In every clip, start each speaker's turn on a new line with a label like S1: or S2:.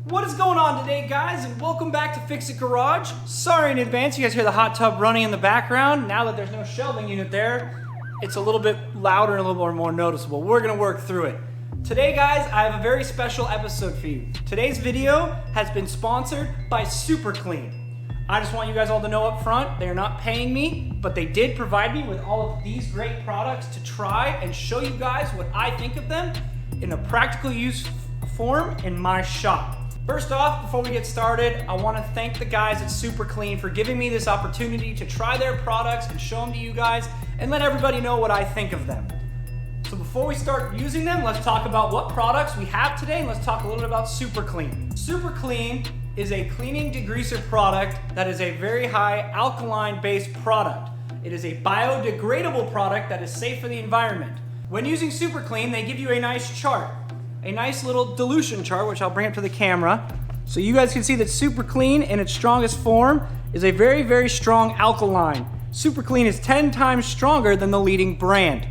S1: What is going on today, guys, and welcome back to Fix It Garage. Sorry in advance, you guys hear the hot tub running in the background. Now that there's no shelving unit there, it's a little bit louder and a little more noticeable. We're gonna work through it. Today, guys, I have a very special episode for you. Today's video has been sponsored by Super Clean. I just want you guys all to know up front, they are not paying me, but they did provide me with all of these great products to try and show you guys what I think of them in a practical use form in my shop. First off, before we get started, I want to thank the guys at Super Clean for giving me this opportunity to try their products and show them to you guys and let everybody know what I think of them. So before we start using them, let's talk about what products we have today and let's talk a little bit about Super Clean. Super Clean is a cleaning degreaser product that is a very high alkaline based product. It is a biodegradable product that is safe for the environment. When using Super Clean, they give you a nice chart. A nice little dilution chart, which I'll bring up to the camera. So you guys can see that Super Clean in its strongest form is a very, very strong alkaline. Super Clean is 10 times stronger than the leading brand.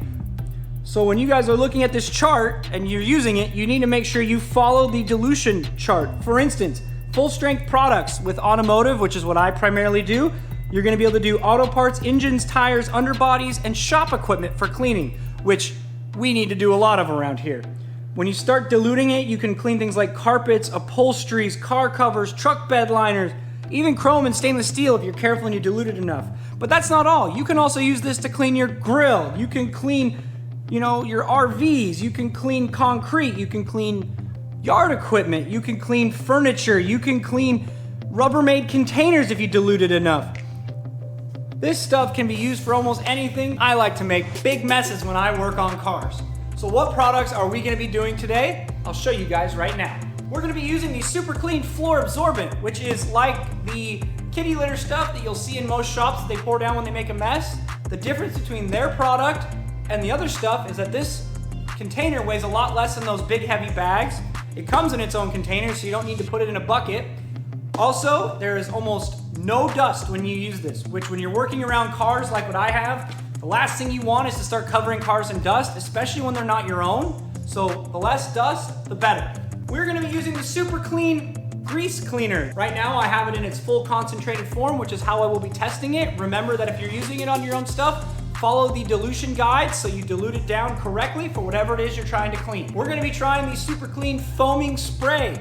S1: So when you guys are looking at this chart and you're using it, you need to make sure you follow the dilution chart. For instance, full strength products with automotive, which is what I primarily do, you're gonna be able to do auto parts, engines, tires, underbodies, and shop equipment for cleaning, which we need to do a lot of around here. When you start diluting it, you can clean things like carpets, upholsteries, car covers, truck bed liners, even chrome and stainless steel if you're careful and you dilute it enough. But that's not all. You can also use this to clean your grill. You can clean, your RVs. You can clean concrete. You can clean yard equipment. You can clean furniture. You can clean Rubbermaid containers if you dilute it enough. This stuff can be used for almost anything. I like to make big messes when I work on cars. So what products are we gonna be doing today? I'll show you guys right now. We're gonna be using the Super Clean Floor Absorbant, which is like the kitty litter stuff that you'll see in most shops that they pour down when they make a mess. The difference between their product and the other stuff is that this container weighs a lot less than those big heavy bags. It comes in its own container, so you don't need to put it in a bucket. Also, there is almost no dust when you use this, which when you're working around cars like what I have, the last thing you want is to start covering cars in dust, especially when they're not your own. So the less dust, the better. We're gonna be using the Super Clean Grease Cleaner. Right now I have it in its full concentrated form, which is how I will be testing it. Remember that if you're using it on your own stuff, follow the dilution guide so you dilute it down correctly for whatever it is you're trying to clean. We're gonna be trying the Super Clean Foaming Spray,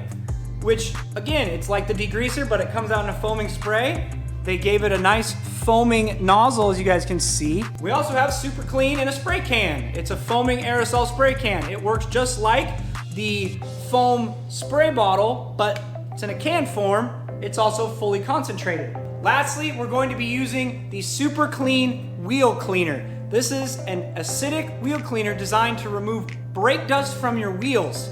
S1: which again, it's like the degreaser, but it comes out in a foaming spray. They gave it a nice foaming nozzle, as you guys can see. We also have Super Clean in a spray can. It's a foaming aerosol spray can. It works just like the foam spray bottle, but it's in a can form. It's also fully concentrated. Lastly, we're going to be using the Super Clean Wheel Cleaner. This is an acidic wheel cleaner designed to remove brake dust from your wheels.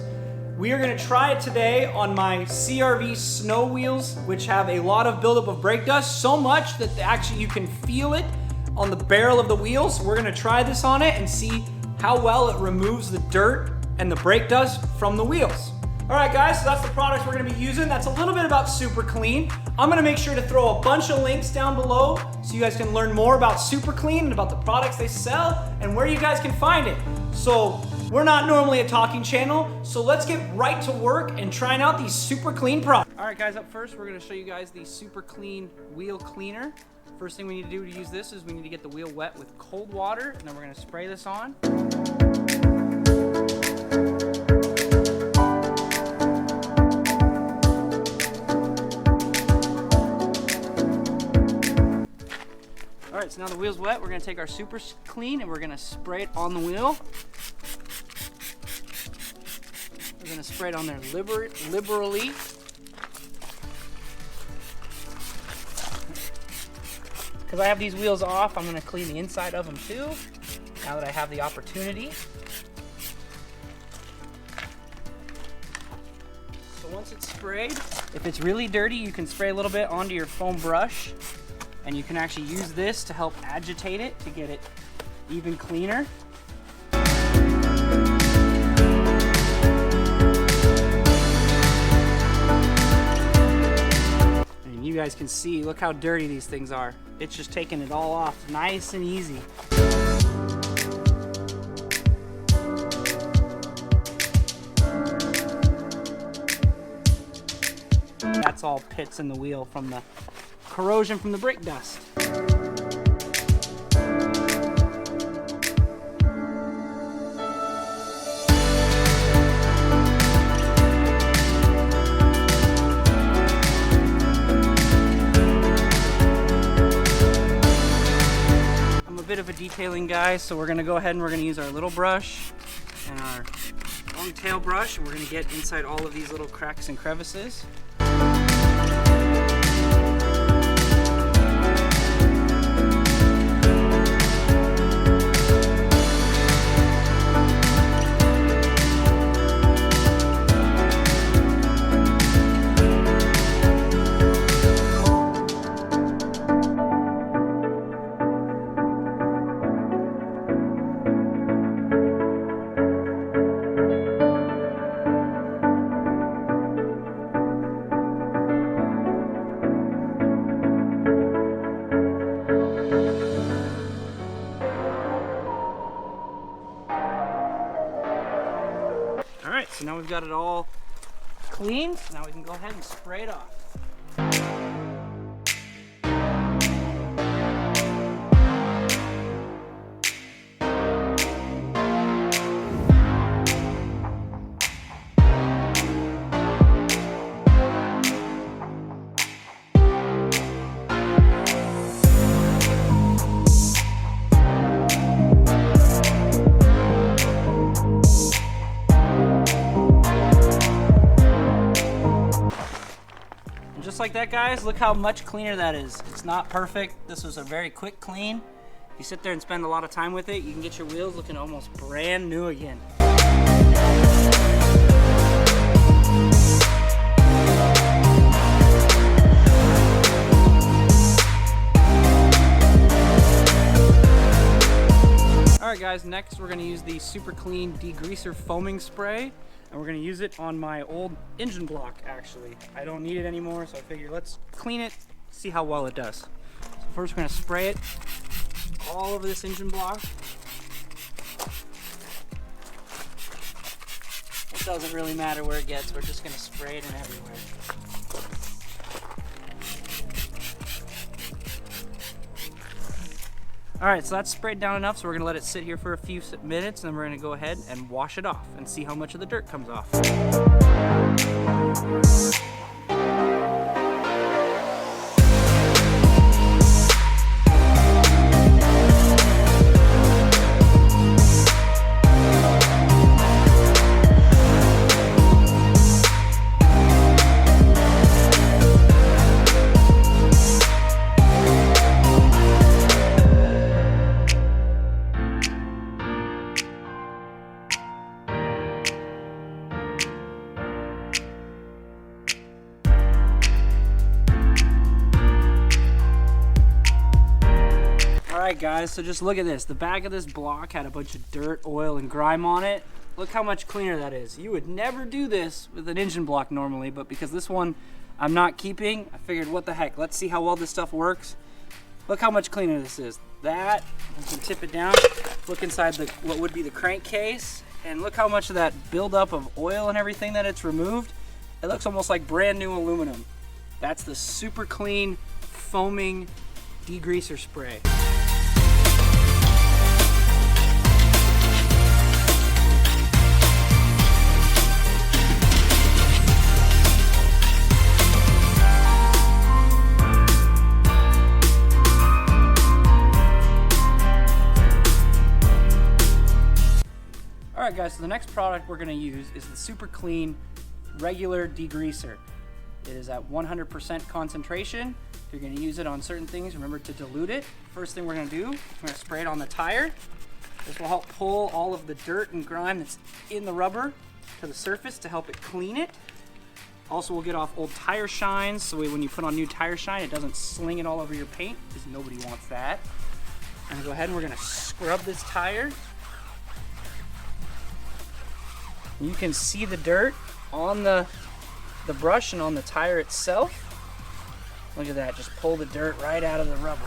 S1: We are gonna try it today on my CRV snow wheels, which have a lot of buildup of brake dust, so much that actually you can feel it on the barrel of the wheels. We're gonna try this on it and see how well it removes the dirt and the brake dust from the wheels. All right, guys, so that's the products we're gonna be using. That's a little bit about Super Clean. I'm gonna make sure to throw a bunch of links down below so you guys can learn more about Super Clean and about the products they sell and where you guys can find it. So we're not normally a talking channel, so let's get right to work and trying out these Super Clean products. All right, guys, up first, we're gonna show you guys the Super Clean Wheel Cleaner. First thing we need to do to use this is we need to get the wheel wet with cold water, and then we're gonna spray this on. All right, so now the wheel's wet, we're gonna take our Super Clean and we're gonna spray it on the wheel. We're gonna spray it on there liberally. Because I have these wheels off, I'm gonna clean the inside of them too, now that I have the opportunity. So once it's sprayed, if it's really dirty, you can spray a little bit onto your foam brush, and you can actually use this to help agitate it to get it even cleaner. You guys can see, look how dirty these things are. It's just taking it all off nice and easy. That's all pits in the wheel from the corrosion from the brake dust. Bit of a detailing guy, so we're going to go ahead and we're going to use our little brush and our long tail brush, and we're going to get inside all of these little cracks and crevices. Alright, so now we've got it all clean, so now we can go ahead and spray it off. Just like that, guys, look how much cleaner that is. It's not perfect. This was a very quick clean. If you sit there and spend a lot of time with it, you can get your wheels looking almost brand new again. Alright guys, next we're going to use the Super Clean Degreaser Foaming Spray. And we're going to use it on my old engine block, actually. I don't need it anymore, so I figure let's clean it, see how well it does. So first we're going to spray it all over this engine block. It doesn't really matter where it gets, we're just going to spray it in everywhere. Alright, so that's sprayed down enough, so we're going to let it sit here for a few minutes, and then we're going to go ahead and wash it off and see how much of the dirt comes off. Alright guys, so just look at this. The back of this block had a bunch of dirt, oil, and grime on it. Look how much cleaner that is. You would never do this with an engine block normally, but because this one I'm not keeping, I figured what the heck, let's see how well this stuff works. Look how much cleaner this is. That, you can tip it down, look inside what would be the crankcase, and look how much of that buildup of oil and everything that it's removed. It looks almost like brand new aluminum. That's the Super Clean Foaming Degreaser Spray. Alright guys, so the next product we're going to use is the Super Clean Regular Degreaser. It is at 100% concentration. If you're going to use it on certain things, remember to dilute it. First thing we're going to do is we're going to spray it on the tire. This will help pull all of the dirt and grime that's in the rubber to the surface to help it clean it. Also, we'll get off old tire shines, so when you put on new tire shine, it doesn't sling it all over your paint, because nobody wants that. I'm going to go ahead and we're going to scrub this tire. You can see the dirt on the brush and on the tire itself. Look at that, just pull the dirt right out of the rubber.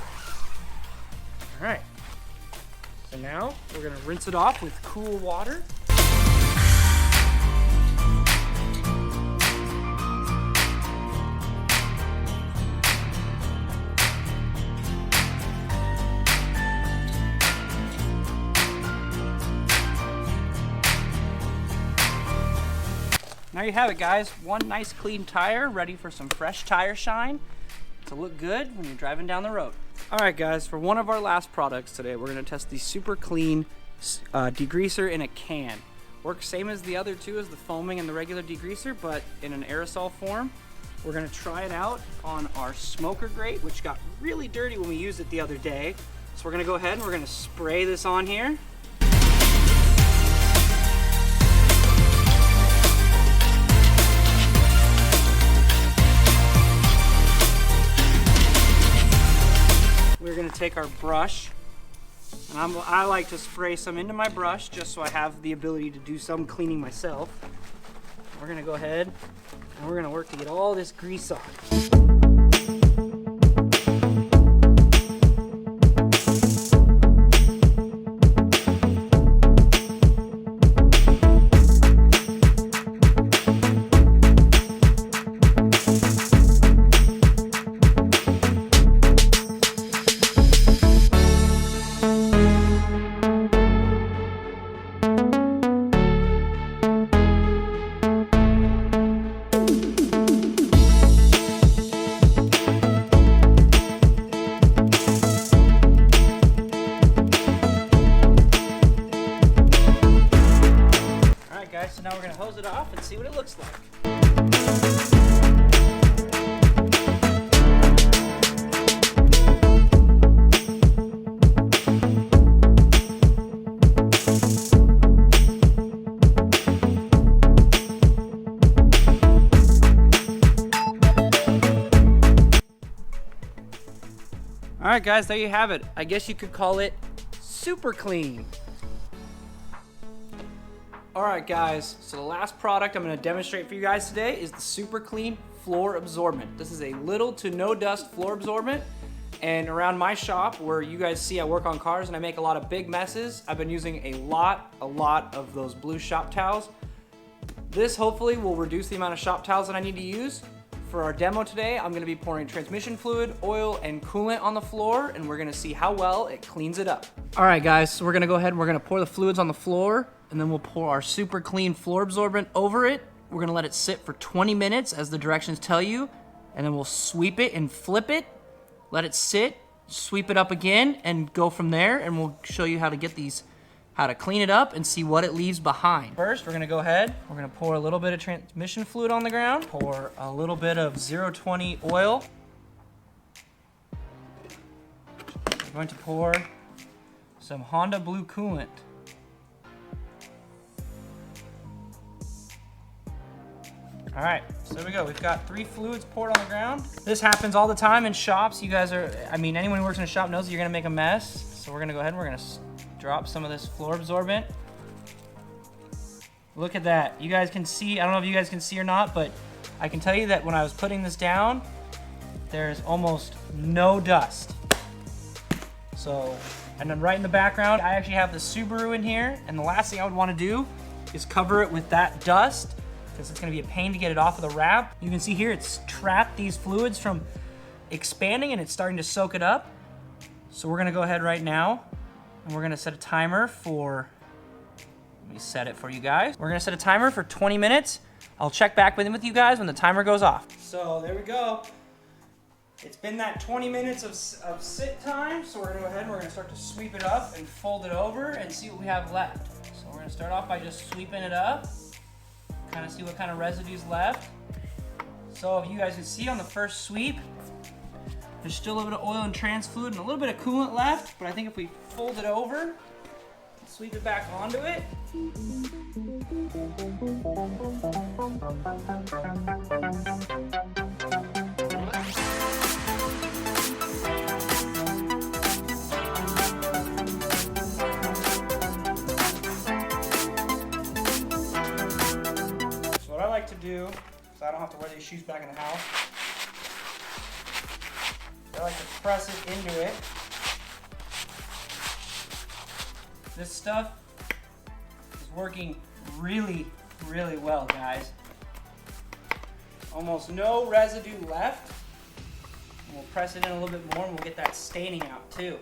S1: All right, so now we're gonna rinse it off with cool water. There you have it, guys. One nice clean tire ready for some fresh tire shine to look good when you're driving down the road. All right, guys, for one of our last products today, we're gonna test the Super Clean degreaser in a can. Works same as the other two, as the foaming and the regular degreaser, but in an aerosol form. We're gonna try it out on our smoker grate, which got really dirty when we used it the other day. So we're gonna go ahead and we're gonna spray this on here. We're gonna take our brush, and I like to spray some into my brush just so I have the ability to do some cleaning myself. We're gonna go ahead and we're gonna work to get all this grease off. So now we're going to hose it off and see what it looks like. All right, guys, there you have it. I guess you could call it super clean. Alright guys, so the last product I'm going to demonstrate for you guys today is the Super Clean Floor Absorbant. This is a little to no dust floor absorbent, and around my shop where you guys see I work on cars and I make a lot of big messes, I've been using a lot of those blue shop towels. This hopefully will reduce the amount of shop towels that I need to use. For our demo today, I'm going to be pouring transmission fluid, oil, and coolant on the floor, and we're going to see how well it cleans it up. Alright guys, so we're going to go ahead and we're going to pour the fluids on the floor, and then we'll pour our Super Clean Floor Absorbent over it. We're gonna let it sit for 20 minutes as the directions tell you, and then we'll sweep it and flip it, let it sit, sweep it up again, and go from there, and we'll show you how to get these, how to clean it up and see what it leaves behind. First, we're gonna go ahead, we're gonna pour a little bit of transmission fluid on the ground, pour a little bit of 020 oil. We're going to pour some Honda Blue coolant. All right, so there we go. We've got 3 fluids poured on the ground. This happens all the time in shops. You guys are, I mean, anyone who works in a shop knows that you're gonna make a mess. So we're gonna go ahead and we're gonna drop some of this floor absorbent. Look at that. You guys can see, I don't know if you guys can see or not, but I can tell you that when I was putting this down, there's almost no dust. So, and then right in the background, I actually have the Subaru in here, and the last thing I would wanna do is cover it with that dust, because it's gonna be a pain to get it off of the wrap. You can see here it's trapped these fluids from expanding and it's starting to soak it up. So we're gonna go ahead right now and we're gonna set a timer for, let me set it for you guys. We're gonna set a timer for 20 minutes. I'll check back with you guys when the timer goes off. So there we go. It's been that 20 minutes of sit time, so we're gonna go ahead and we're gonna start to sweep it up and fold it over and see what we have left. So we're gonna start off by just sweeping it up, kind of see what kind of residue's left. So if you guys can see on the first sweep, there's still a little bit of oil and trans fluid and a little bit of coolant left, but I think if we fold it over, sweep it back onto it. To do, so I don't have to wear these shoes back in the house. I like to press it into it. This stuff is working really well, guys. Almost no residue left. And we'll press it in a little bit more and we'll get that staining out too.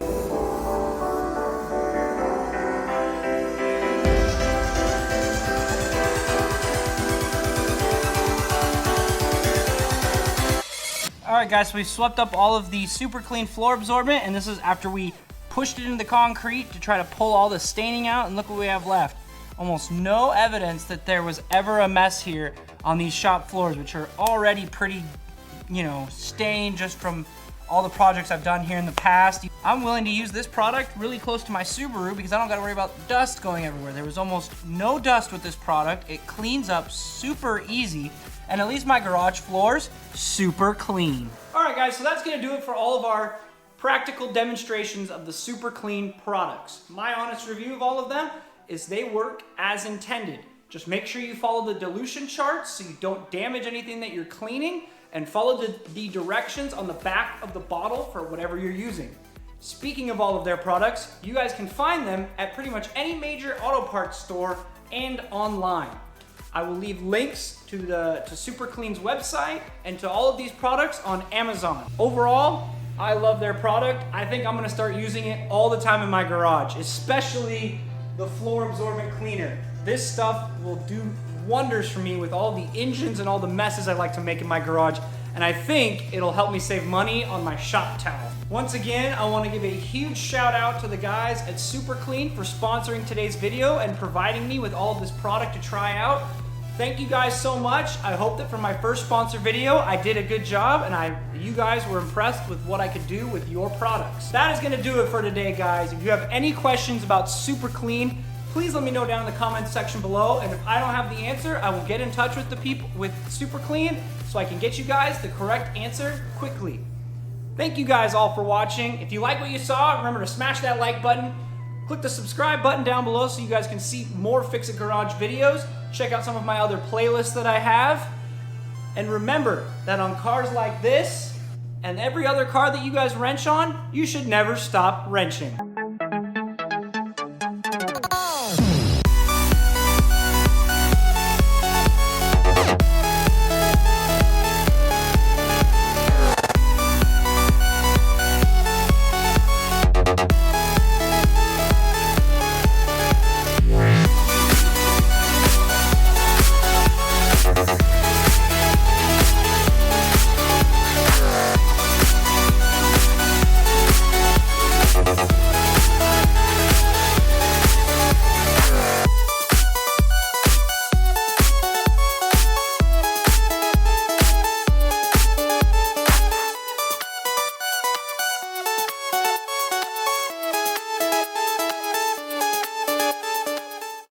S1: All right, guys, so we swept up all of the super clean floor absorbent, and this is after we pushed it into the concrete to try to pull all the staining out, and look what we have left. Almost no evidence that there was ever a mess here on these shop floors, which are already pretty, you know, stained just from all the projects I've done here in the past. I'm willing to use this product really close to my Subaru because I don't gotta worry about dust going everywhere. There was almost no dust with this product. It cleans up super easy, and at least my garage floors, super clean. All right, guys, so that's gonna do it for all of our practical demonstrations of the super clean products. My honest review of all of them is they work as intended. Just make sure you follow the dilution charts so you don't damage anything that you're cleaning, and follow the directions on the back of the bottle for whatever you're using. Speaking of all of their products, you guys can find them at pretty much any major auto parts store and online. I will leave links to Super Clean's website and to all of these products on Amazon. Overall, I love their product. I think I'm gonna start using it all the time in my garage, especially the floor absorbent cleaner. This stuff will do wonders for me with all the engines and all the messes I like to make in my garage, and I think it'll help me save money on my shop towel. Once again, I want to give a huge shout out to the guys at Super Clean for sponsoring today's video and providing me with all of this product to try out. Thank you guys so much. I hope that for my first sponsor video, I did a good job and you guys were impressed with what I could do with your products. That is gonna do it for today, guys. If you have any questions about Super Clean, please let me know down in the comments section below, and if I don't have the answer, I will get in touch with the people with Super Clean so I can get you guys the correct answer quickly. Thank you guys all for watching. If you like what you saw, remember to smash that like button. Click the subscribe button down below so you guys can see more Fix It Garage videos. Check out some of my other playlists that I have. And remember that on cars like this and every other car that you guys wrench on, you should never stop wrenching.